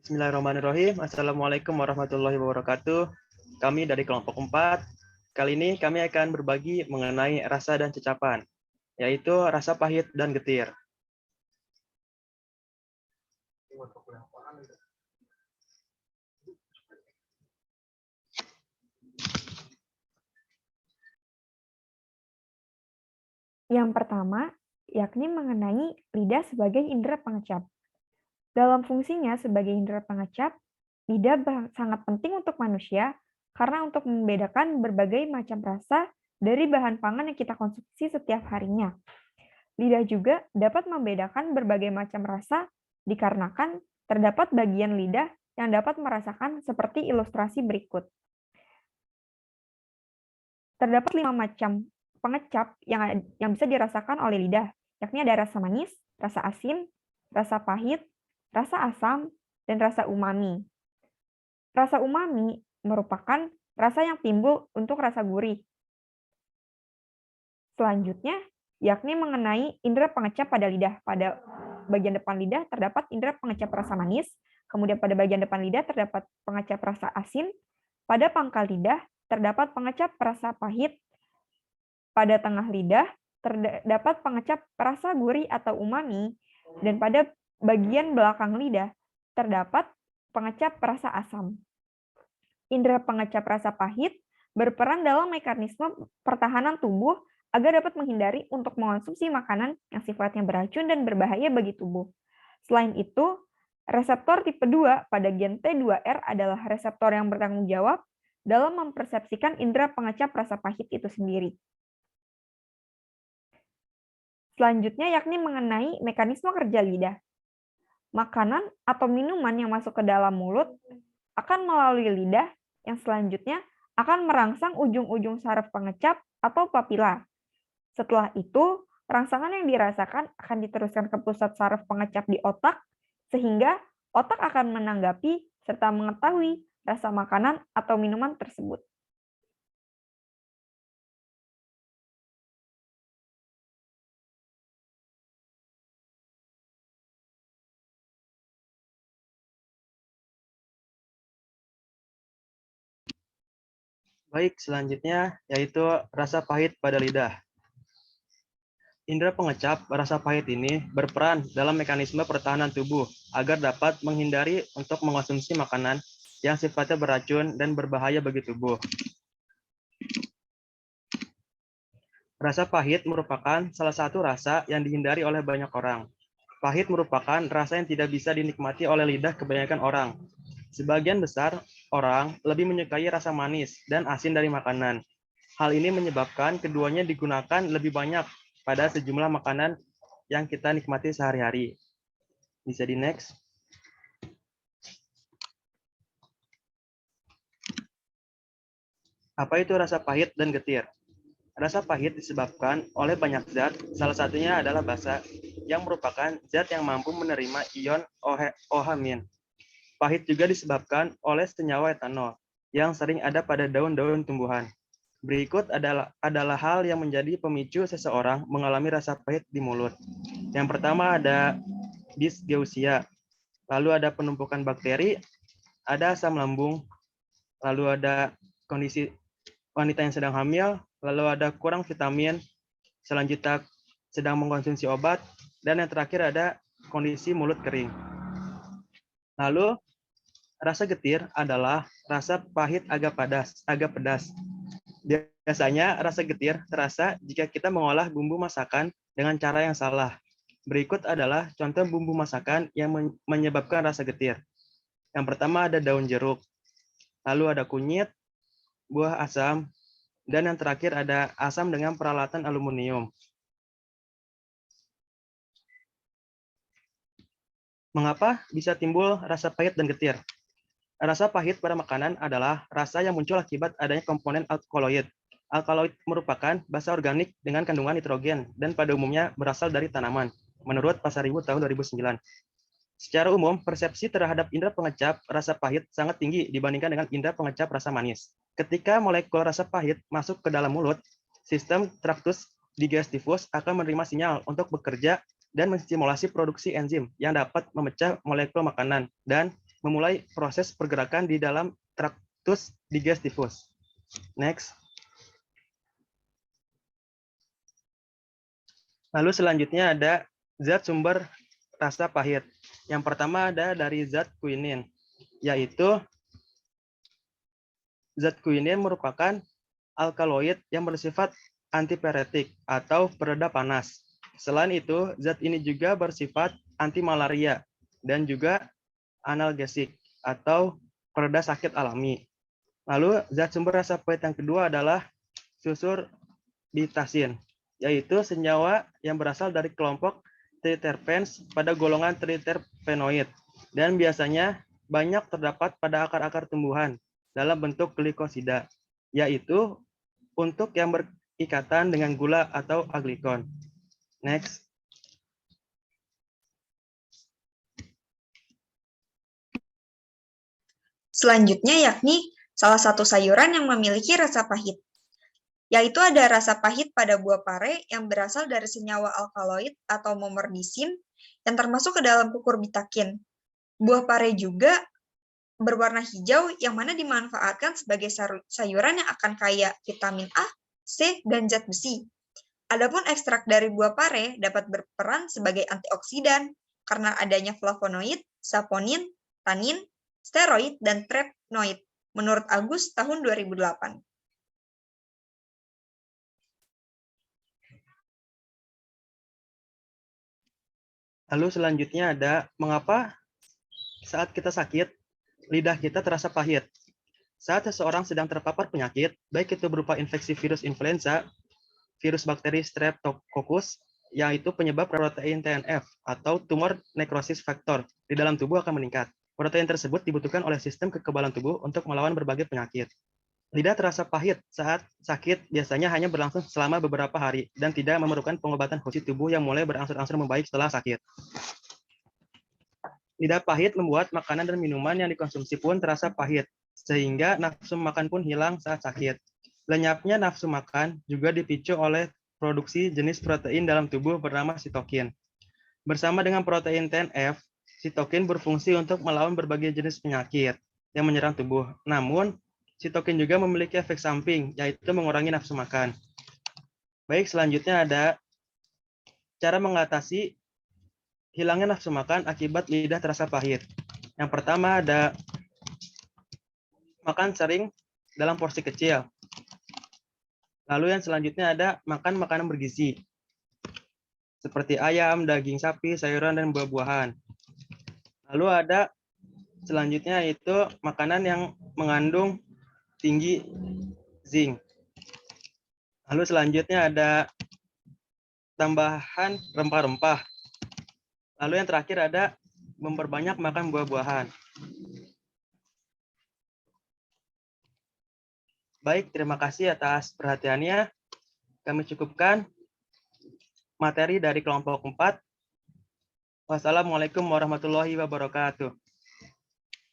Bismillahirrahmanirrahim. Assalamualaikum warahmatullahi wabarakatuh. Kami dari kelompok 4. Kali ini kami akan berbagi mengenai rasa dan cecapan, yaitu rasa pahit dan getir. Yang pertama, yakni mengenai lidah sebagai indera pengecap. Dalam fungsinya sebagai indera pengecap, lidah sangat penting untuk manusia karena untuk membedakan berbagai macam rasa dari bahan pangan yang kita konsumsi setiap harinya. Lidah juga dapat membedakan berbagai macam rasa dikarenakan terdapat bagian lidah yang dapat merasakan seperti ilustrasi berikut. Terdapat 5 macam pengecap yang bisa dirasakan oleh lidah, yakni ada rasa manis, rasa asin, rasa pahit, rasa asam, dan rasa umami. Rasa umami merupakan rasa yang timbul untuk rasa gurih. Selanjutnya, yakni mengenai indera pengecap pada lidah. Pada bagian depan lidah terdapat indera pengecap rasa manis, kemudian pada bagian depan lidah terdapat pengecap rasa asin, pada pangkal lidah terdapat pengecap rasa pahit, pada tengah lidah terdapat pengecap rasa gurih atau umami, dan pada bagian belakang lidah terdapat pengecap rasa asam. Indera pengecap rasa pahit berperan dalam mekanisme pertahanan tubuh agar dapat menghindari untuk mengonsumsi makanan yang sifatnya beracun dan berbahaya bagi tubuh. Selain itu, reseptor tipe 2 pada gen T2R adalah reseptor yang bertanggung jawab dalam mempersepsikan indera pengecap rasa pahit itu sendiri. Selanjutnya yakni mengenai mekanisme kerja lidah. Makanan atau minuman yang masuk ke dalam mulut akan melalui lidah yang selanjutnya akan merangsang ujung-ujung saraf pengecap atau papila. Setelah itu, rangsangan yang dirasakan akan diteruskan ke pusat saraf pengecap di otak, sehingga otak akan menanggapi serta mengetahui rasa makanan atau minuman tersebut. Baik, selanjutnya yaitu rasa pahit pada lidah. Indera pengecap rasa pahit ini berperan dalam mekanisme pertahanan tubuh agar dapat menghindari untuk mengonsumsi makanan yang sifatnya beracun dan berbahaya bagi tubuh. Rasa pahit merupakan salah satu rasa yang dihindari oleh banyak orang. Pahit merupakan rasa yang tidak bisa dinikmati oleh lidah kebanyakan orang. Sebagian besar orang lebih menyukai rasa manis dan asin dari makanan. Hal ini menyebabkan keduanya digunakan lebih banyak pada sejumlah makanan yang kita nikmati sehari-hari. Bisa di next. Apa itu rasa pahit dan getir? Rasa pahit disebabkan oleh banyak zat, salah satunya adalah basa, yang merupakan zat yang mampu menerima ion OH-. Pahit juga disebabkan oleh senyawa etanol, yang sering ada pada daun-daun tumbuhan. Berikut adalah hal yang menjadi pemicu seseorang mengalami rasa pahit di mulut. Yang pertama ada dysgeusia, lalu ada penumpukan bakteri, ada asam lambung, lalu ada kondisi wanita yang sedang hamil, lalu ada kurang vitamin, selanjutnya sedang mengkonsumsi obat, dan yang terakhir ada kondisi mulut kering. Lalu rasa getir adalah rasa pahit agak pedas. Biasanya rasa getir terasa jika kita mengolah bumbu masakan dengan cara yang salah. Berikut adalah contoh bumbu masakan yang menyebabkan rasa getir. Yang pertama ada daun jeruk, lalu ada kunyit, buah asam, dan yang terakhir ada asam dengan peralatan aluminium. Mengapa bisa timbul rasa pahit dan getir? Rasa pahit pada makanan adalah rasa yang muncul akibat adanya komponen alkaloid. Alkaloid merupakan basa organik dengan kandungan nitrogen dan pada umumnya berasal dari tanaman, menurut Pasaribu tahun 2009. Secara umum, persepsi terhadap indera pengecap rasa pahit sangat tinggi dibandingkan dengan indera pengecap rasa manis. Ketika molekul rasa pahit masuk ke dalam mulut, sistem traktus digestivus akan menerima sinyal untuk bekerja dan menstimulasi produksi enzim yang dapat memecah molekul makanan dan memulai proses pergerakan di dalam traktus digestivus. Next. Lalu selanjutnya ada zat sumber rasa pahit. Yang pertama ada dari zat quinin, yaitu zat quinin merupakan alkaloid yang bersifat antipiretik atau pereda panas. Selain itu, zat ini juga bersifat anti malaria dan juga analgesik atau pereda sakit alami. Lalu zat sumber rasa pahit yang kedua adalah susurbitasin, yaitu senyawa yang berasal dari kelompok triterpenes pada golongan triterpenoid dan biasanya banyak terdapat pada akar-akar tumbuhan dalam bentuk glikosida, yaitu untuk yang berikatan dengan gula atau aglikon. Next. Selanjutnya yakni salah satu sayuran yang memiliki rasa pahit, yaitu ada rasa pahit pada buah pare yang berasal dari senyawa alkaloid atau momordisin yang termasuk ke dalam kukurbitakin. Buah pare juga berwarna hijau yang mana dimanfaatkan sebagai sayuran yang akan kaya vitamin A, C, dan zat besi. Adapun ekstrak dari buah pare dapat berperan sebagai antioksidan karena adanya flavonoid, saponin, tanin, steroid, dan terpenoid, menurut Agus tahun 2008. Lalu selanjutnya ada mengapa saat kita sakit, lidah kita terasa pahit. Saat seseorang sedang terpapar penyakit, baik itu berupa infeksi virus influenza, virus bakteri Streptococcus, yaitu penyebab protein TNF atau tumor necrosis factor di dalam tubuh akan meningkat. Protein tersebut dibutuhkan oleh sistem kekebalan tubuh untuk melawan berbagai penyakit. Lidah terasa pahit saat sakit biasanya hanya berlangsung selama beberapa hari dan tidak memerlukan pengobatan khusus tubuh yang mulai berangsur-angsur membaik setelah sakit. Lidah pahit membuat makanan dan minuman yang dikonsumsi pun terasa pahit, sehingga nafsu makan pun hilang saat sakit. Lenyapnya nafsu makan juga dipicu oleh produksi jenis protein dalam tubuh bernama sitokin. Bersama dengan protein TNF, sitokin berfungsi untuk melawan berbagai jenis penyakit yang menyerang tubuh. Namun, sitokin juga memiliki efek samping, yaitu mengurangi nafsu makan. Baik, selanjutnya ada cara mengatasi hilangnya nafsu makan akibat lidah terasa pahit. Yang pertama ada makan sering dalam porsi kecil. Lalu yang selanjutnya ada makan makanan bergizi, seperti ayam, daging sapi, sayuran, dan buah-buahan. Lalu ada selanjutnya yaitu makanan yang mengandung tinggi zinc. Lalu selanjutnya ada tambahan rempah-rempah. Lalu yang terakhir ada memperbanyak makan buah-buahan. Baik, terima kasih atas perhatiannya. Kami cukupkan materi dari kelompok 4. Wassalamualaikum warahmatullahi wabarakatuh.